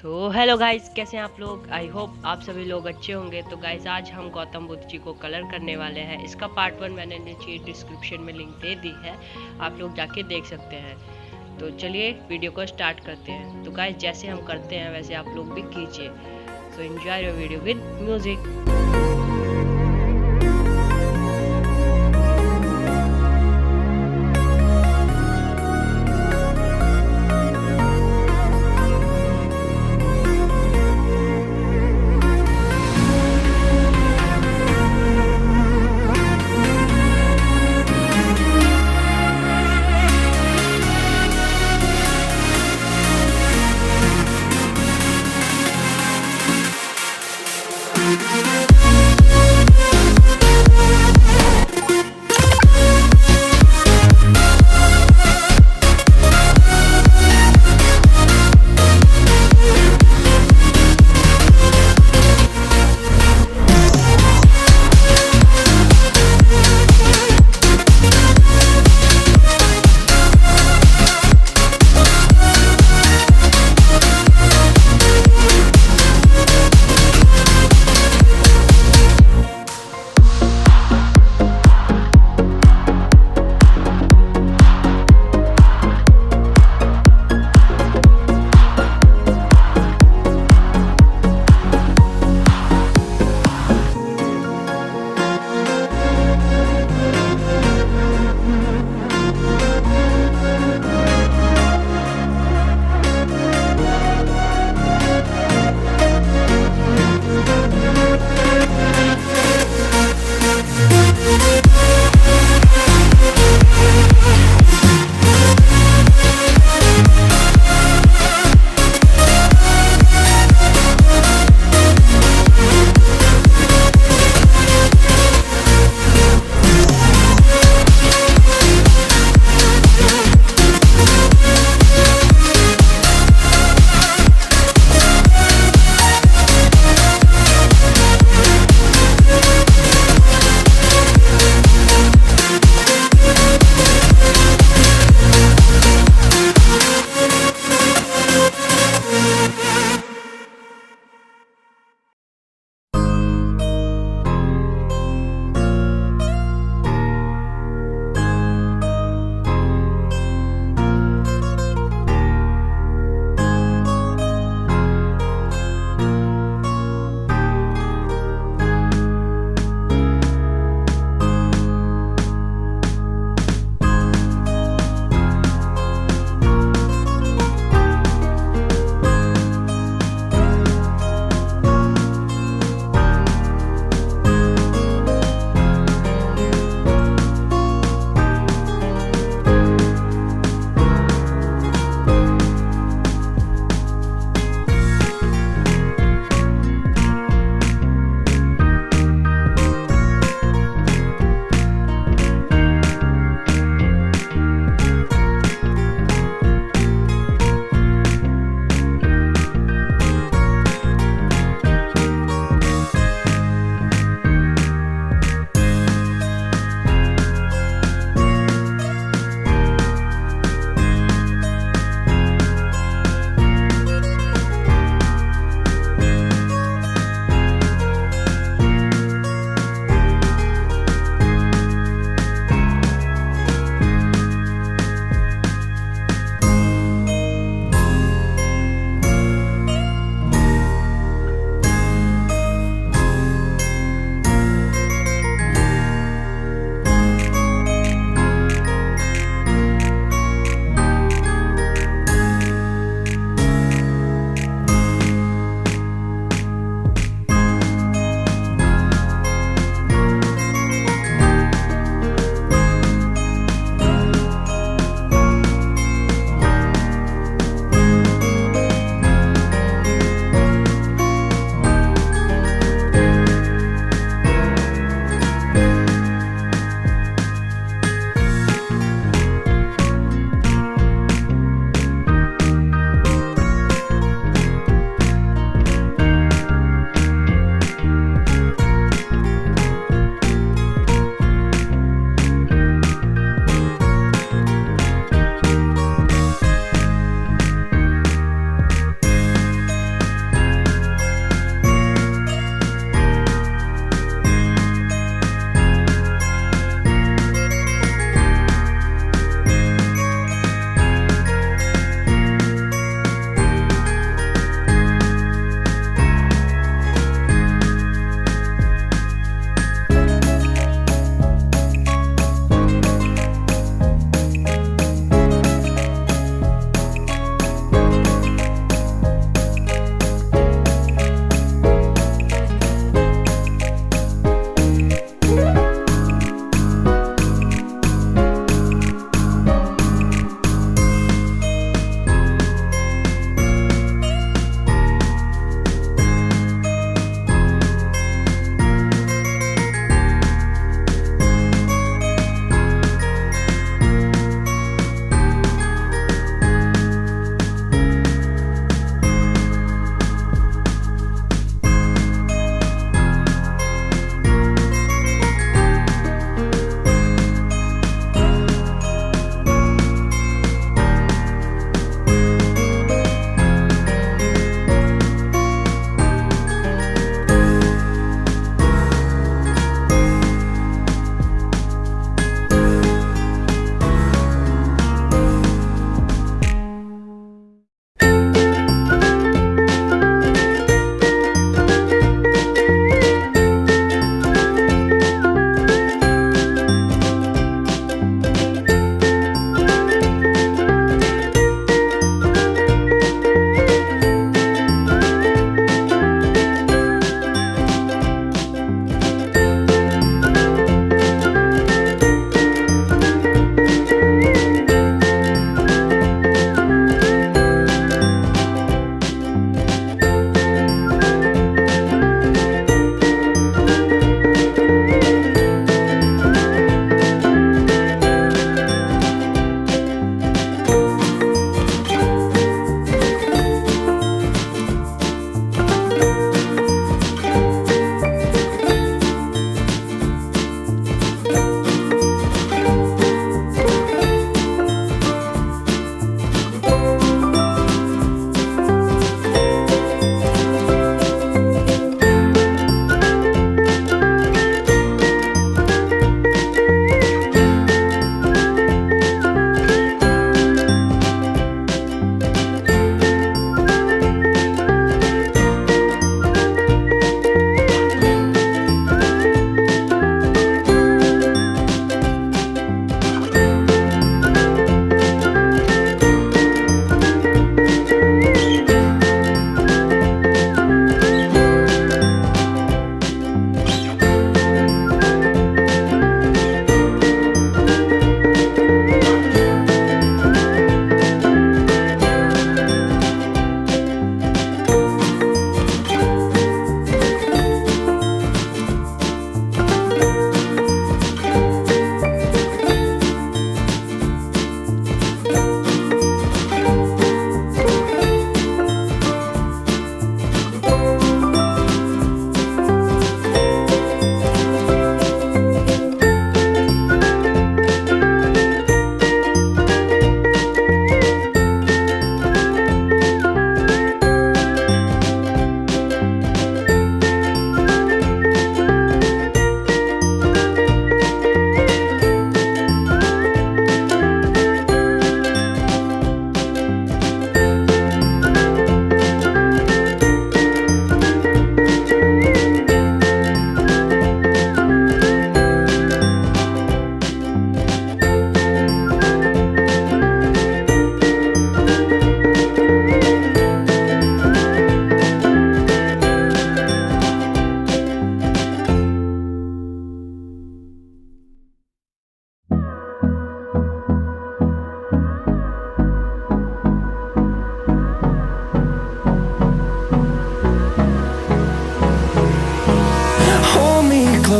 Hello guys, कैसे हैं आप लोग। आई होप आप सभी लोग अच्छे होंगे। तो गाइस, आज हम गौतम बुद्ध जी को कलर करने वाले हैं। इसका पार्ट 1 मैंने नीचे डिस्क्रिप्शन में लिंक दे दी है, आप लोग जाके देख सकते हैं। तो चलिए वीडियो को स्टार्ट करते हैं। तो गाइस, जैसे हम करते हैं वैसे आप लोग भी कीजिए। So enjoy your video with music.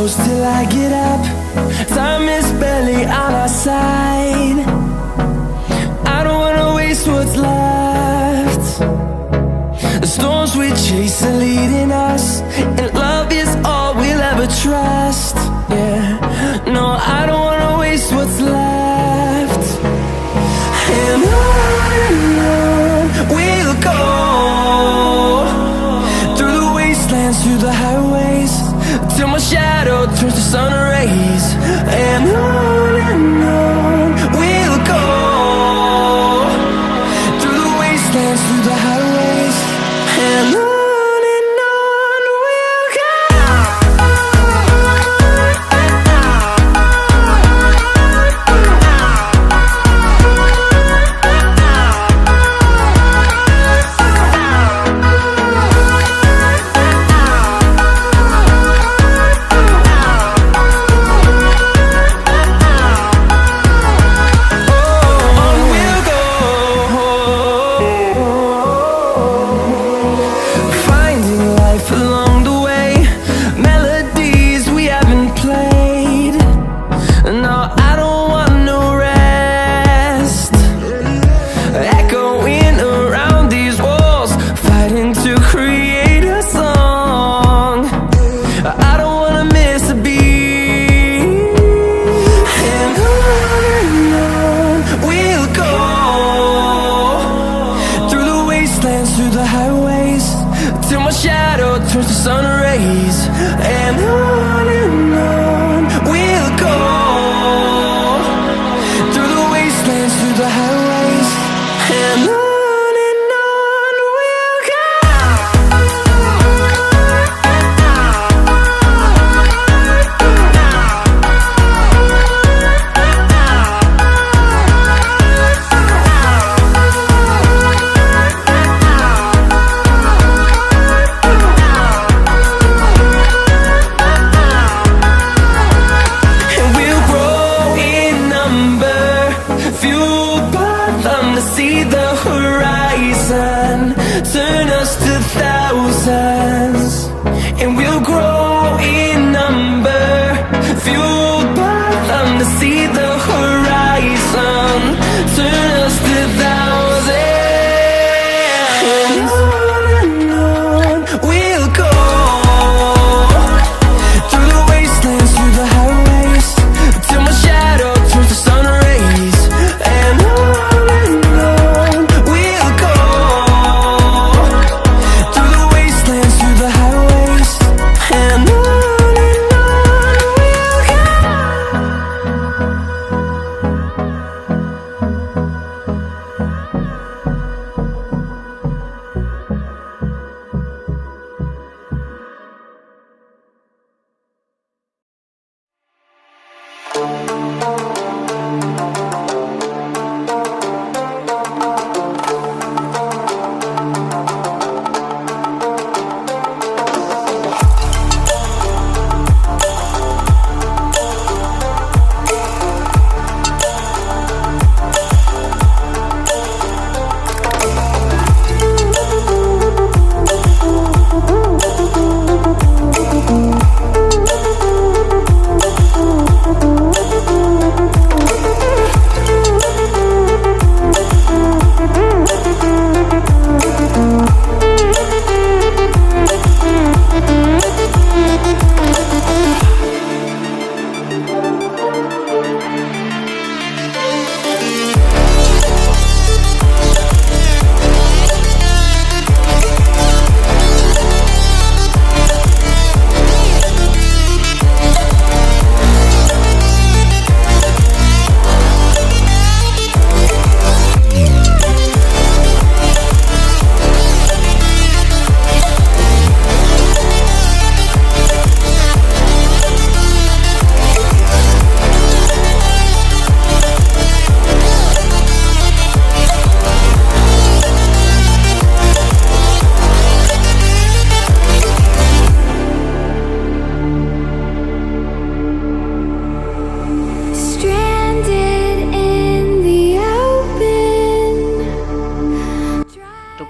close till I get up. Time is barely on our side. I don't wanna waste what's left. The storms we chase are leading us, and love is all we'll ever trust. Yeah, no, I don't wanna waste what's left. And on we'll go, through the wastelands, through the highways, till my shadow turns to sun rays. And on we'll go, through the wastelands, through the highways, and on. Through the highways, till my shadow turns to sun rays. And on we'll go, through the wastelands, through the highways, and on. See the horizon turn us to thousands, and we'll grow in number, fueled by them. To see the horizon turn us to thousands, and on we'll go, through the wastelands, through the highways, till my shadow turns to sun rays. And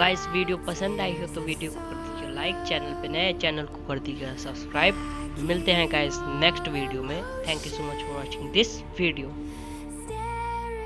guys video पसंद आई हो तो video को कर दीजिए like, channel पे नए channel को कर दीजिएगा सब्सक्राइब। मिलते हैं गाइस नेक्स्ट वीडियो में। Thank you so much for watching this video.